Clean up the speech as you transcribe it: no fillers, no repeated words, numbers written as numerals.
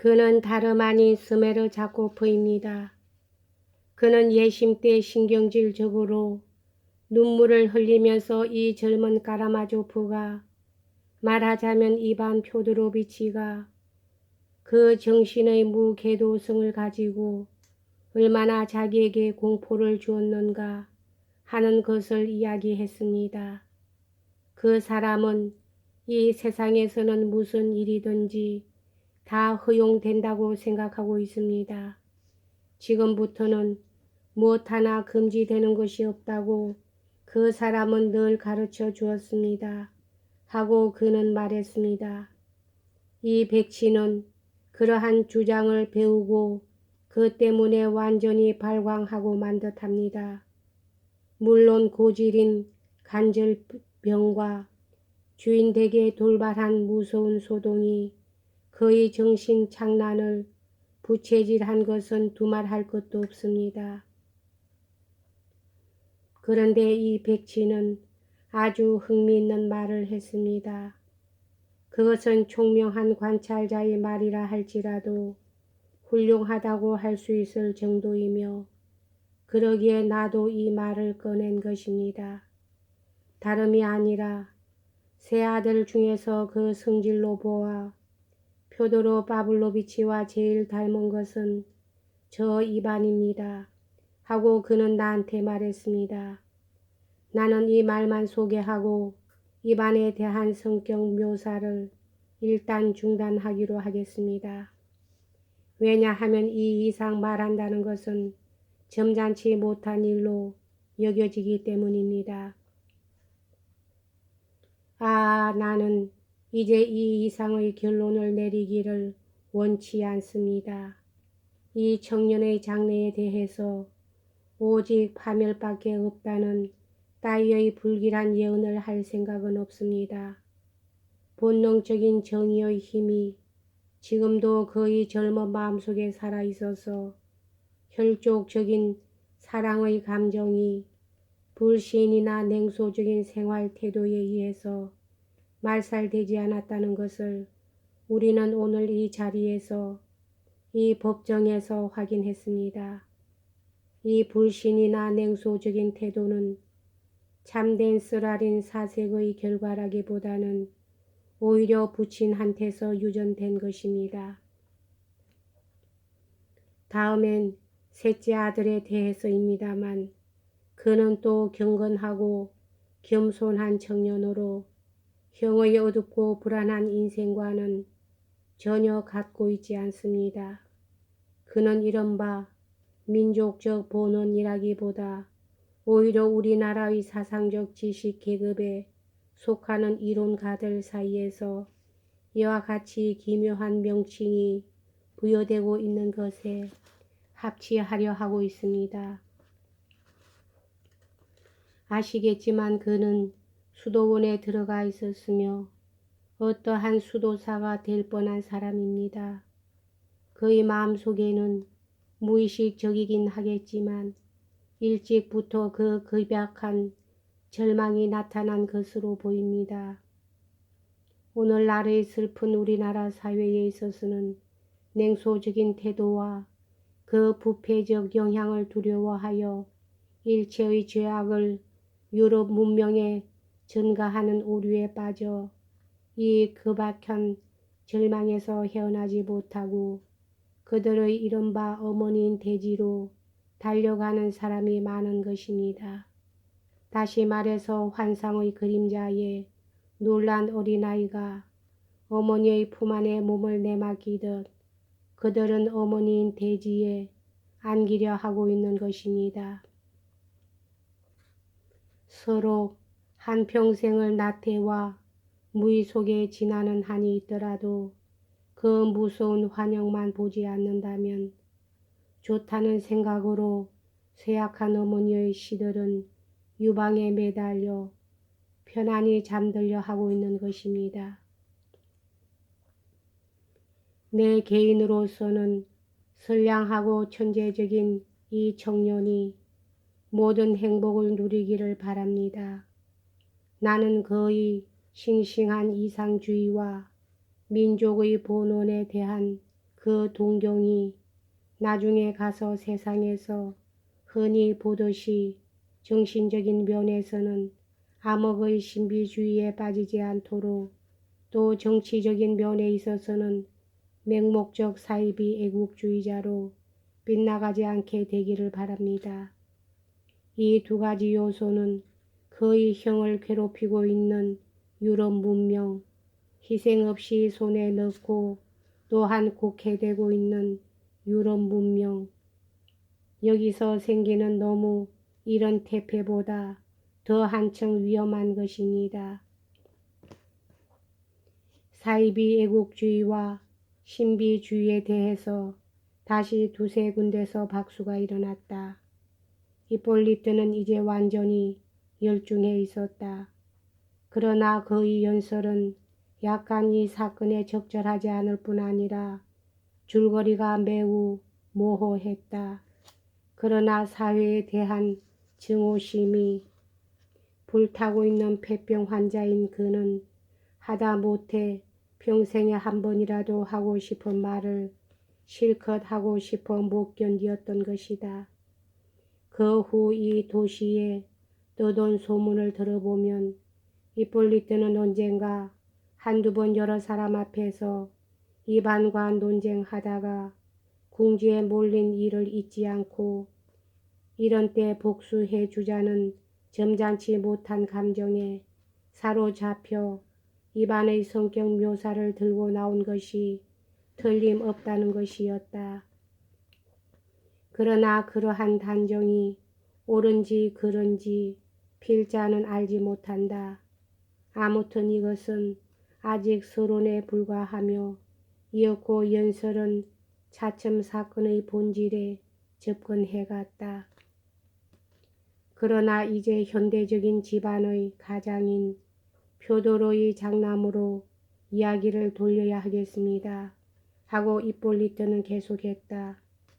그는 다름 아닌 스메르 자코프입니다. 그는 예심 때 신경질적으로 눈물을 흘리면서 이 젊은 까라마조프가, 말하자면 이반 표드로비치가 그 정신의 무궤도성을 가지고 얼마나 자기에게 공포를 주었는가 하는 것을 이야기했습니다. 그 사람은 이 세상에서는 무슨 일이든지 다 허용된다고 생각하고 있습니다. 지금부터는 무엇 하나 금지되는 것이 없다고 그 사람은 늘 가르쳐 주었습니다. 하고 그는 말했습니다. 이 백치는 그러한 주장을 배우고 그 때문에 완전히 발광하고 만 듯합니다. 물론 고질인 간절병과 주인 댁에 돌발한 무서운 소동이 그의 정신 장난을 부채질한 것은 두말할 것도 없습니다. 그런데 이 백치는 아주 흥미있는 말을 했습니다. 그것은 총명한 관찰자의 말이라 할지라도 훌륭하다고 할 수 있을 정도이며 그러기에 나도 이 말을 꺼낸 것입니다. 다름이 아니라 세 아들 중에서 그 성질로 보아 표도로 파블로비치와 제일 닮은 것은 저 이반입니다. 하고 그는 나한테 말했습니다. 나는 이 말만 소개하고 이반에 대한 성격 묘사를 일단 중단하기로 하겠습니다. 왜냐하면 이 이상 말한다는 것은 점잖지 못한 일로 여겨지기 때문입니다. 나는 이제 이 이상의 결론을 내리기를 원치 않습니다. 이 청년의 장래에 대해서 오직 파멸밖에 없다는 따위의 불길한 예언을 할 생각은 없습니다. 본능적인 정의의 힘이 지금도 그의 젊은 마음속에 살아있어서 혈족적인 사랑의 감정이 불신이나 냉소적인 생활 태도에 의해서 말살되지 않았다는 것을 우리는 오늘 이 자리에서 이 법정에서 확인했습니다. 이 불신이나 냉소적인 태도는 참된 쓰라린 사색의 결과라기보다는 오히려 부친한테서 유전된 것입니다. 다음엔 셋째 아들에 대해서입니다만 그는 또 경건하고 겸손한 청년으로 형의 어둡고 불안한 인생과는 전혀 같고 있지 않습니다. 그는 이른바 민족적 본원이라기보다 오히려 우리나라의 사상적 지식 계급에 속하는 이론가들 사이에서 이와 같이 기묘한 명칭이 부여되고 있는 것에 합치하려 하고 있습니다. 아시겠지만 그는 수도원에 들어가 있었으며 어떠한 수도사가 될 뻔한 사람입니다. 그의 마음속에는 무의식적이긴 하겠지만 일찍부터 그 급약한 절망이 나타난 것으로 보입니다. 오늘날의 슬픈 우리나라 사회에 있어서는 냉소적인 태도와 그 부패적 영향을 두려워하여 일체의 죄악을 유럽 문명에 전가하는 오류에 빠져 이 급박한 절망에서 헤어나지 못하고 그들의 이른바 어머니인 대지로 달려가는 사람이 많은 것입니다. 다시 말해서 환상의 그림자에 놀란 어린아이가 어머니의 품 안에 몸을 내맡기듯 그들은 어머니인 대지에 안기려 하고 있는 것입니다. 서로 한평생을 나태와 무의 속에 지나는 한이 있더라도 그 무서운 환영만 보지 않는다면 좋다는 생각으로 쇠약한 어머니의 시들은 유방에 매달려 편안히 잠들려 하고 있는 것입니다. 내 개인으로서는 선량하고 천재적인 이 청년이 모든 행복을 누리기를 바랍니다. 나는 그의 싱싱한 이상주의와 민족의 본원에 대한 그 동경이 나중에 가서 세상에서 흔히 보듯이 정신적인 면에서는 암흑의 신비주의에 빠지지 않도록 또 정치적인 면에 있어서는 맹목적 사이비 애국주의자로 빗나가지 않게 되기를 바랍니다. 이 두 가지 요소는 그의 형을 괴롭히고 있는 유럽 문명, 희생 없이 손에 넣고 또한 곡해되고 있는 유럽 문명, 여기서 생기는 너무 이런 태폐보다 더 한층 위험한 것입니다. 사이비 애국주의와 신비주의에 대해서 다시 두세 군데서 박수가 일어났다. 히폴리트는 이제 완전히 열중해 있었다. 그러나 그의 연설은 약간 이 사건에 적절하지 않을 뿐 아니라 줄거리가 매우 모호했다. 그러나 사회에 대한 증오심이 불타고 있는 폐병 환자인 그는 하다못해 평생에 한 번이라도 하고 싶은 말을 실컷 하고 싶어 못 견디었던 것이다. 그 후 이 도시에 떠돈 소문을 들어보면 히폴리트는 언젠가 한두 번 여러 사람 앞에서 이반과 논쟁하다가 궁지에 몰린 일을 잊지 않고 이런 때 복수해 주자는 점잖지 못한 감정에 사로잡혀 이반의 성격 묘사를 들고 나온 것이 틀림없다는 것이었다. 그러나 그러한 단정이 옳은지 그른지 필자는 알지 못한다. 아무튼 이것은 아직 서론에 불과하며 이었고 연설은 차츰 사건의 본질에 접근해갔다. 그러나 이제 현대적인 집안의 가장인 표도로의 장남으로 이야기를 돌려야 하겠습니다. 하고 히폴리트는 계속했다.